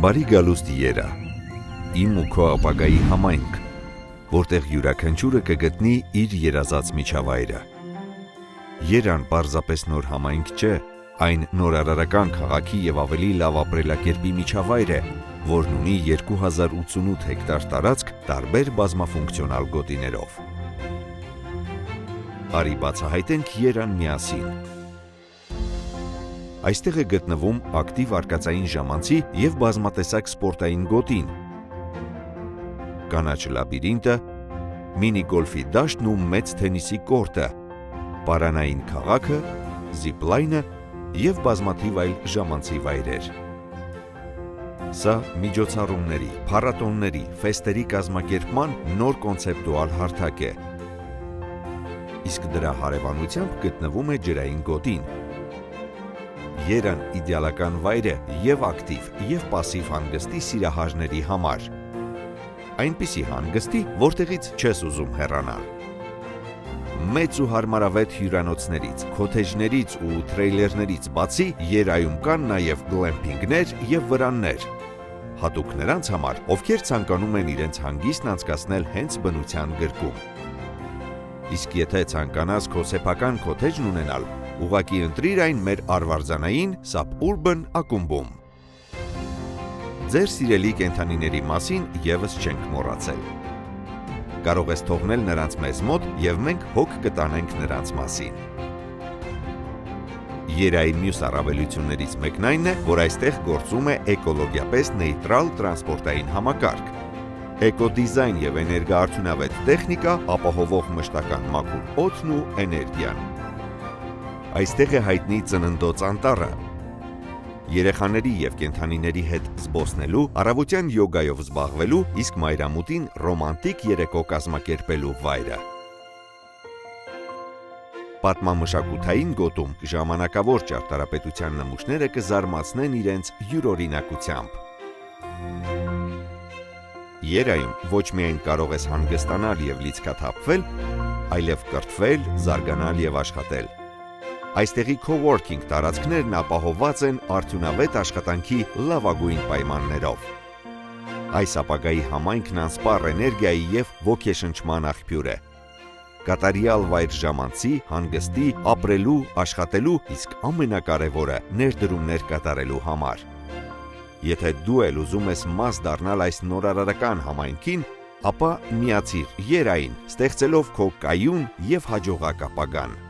Բարի գալուստ Երա, իմ ու քո ապագայի համայնք, որտեղ յուրաքանչյուրը կգտնի իր երազած միջավայրը։ Երան պարզապես նոր համայնք չէ, այն նորարարական քաղաքի և ավելի լավ ապրելակերպի միջավայր է, որն ունի 2088 հեկտար տարածք տարբեր բազմաֆունկցիոնալ գոտիներով։ Արի բացահայտենք Երան միասին։ Այստեղ է գտնվում ակտիվ արկածային ժամանցի և բազմատեսակ սպորտային գոտին, կանաչ լաբիրինտը, մինի-գոլֆի դաշտն ու մեծ թենիսի կորտը, պարանային քաղաքը, զիպլայնը և բազմաթիվ այլ ժամանցի վայրեր։ Սա միջոցառումների, փառատոների, ֆեստերի կազմակերպման նոր կոնցեպտուալ հարթակ է։ Իսկ դրա հարևանությամբ գտնվում է ջրային գոտին։ Երան իդեալական վայր է և ակտիվ, և պասիվ հանգստի սիրահարների համար։ Այնպիսի հանգստի, որտեղից չես ուզում հեռանալ։ Մեծ ու հարմարավետ հյուրանոցներից, քոթեջներից ու թրեյլերներից բացի Երայում կան նաև գլեմփինգներ և վրաններ, հատուկ նրանց համար, ովքեր ցանկանում են իրենց հանգիստն անցկացնել հենց բնության գրկում։ Իսկ եթե ցանկանաս քո սեփական քոթեջն ունենալ, ուղղակի ընտրիր այն մեր արվարձանային Suburban ակումբում։ Ձեր սիրելի կենդանիների մասին ևս չենք մոռացել։ Կարող ես թողնել նրանց մեզ մոտ և մենք հոգ կտանենք նրանց մասին։ Երայի մյուս առավելություններից մեկն այն է, որ այստեղ գործում է էկոլոգիապես նեյտրալ տրանսպորտային համակարգ։ Էկոդիզայն և էներգաարդյունավետ տեխնիկա, ապահովող մշտական մաքուր օդն ու էներգիան։ Այստեղ է հայտնի ծննդոց անտառը, երեխաների և կենդանիների հետ զբոսնելու, առավոտյան յոգայով զբաղվելու, իսկ մայրամուտին ռոմանտիկ երեկո կազմակերպելու վայրը։ Պատմամշակութային գոտում ժամանակավոր ճարտարապետության նմուշները կզարմացնեն իրենց յուրօրինակությամբ։ Երայում ոչ միայն կարող ես հանգստանալ և լիցքաթափվել, այլև կրթվել, զարգանալ և աշխատել։ Այստեղի քոուորքինգ տարածքներն ապահովված են արդյունավետ աշխատանքի լավագույն պայմաններով։ Այս ապագայի համայնքն անսպառ էներգիայի և ոգեշնչման աղբյուր է։ Կատարյալ վայր ժամանցի, հանգստի, ապրելու, աշխատելու, իսկ ամենակարևորը՝ ներդրումներ կատարելու համար։ Եթե դու էլ ուզում ես մաս դառնալ այս նորարարական համայնքին, ապա միացիր Երային, ստեղծելով քո կայուն և հաջողակ ապագան։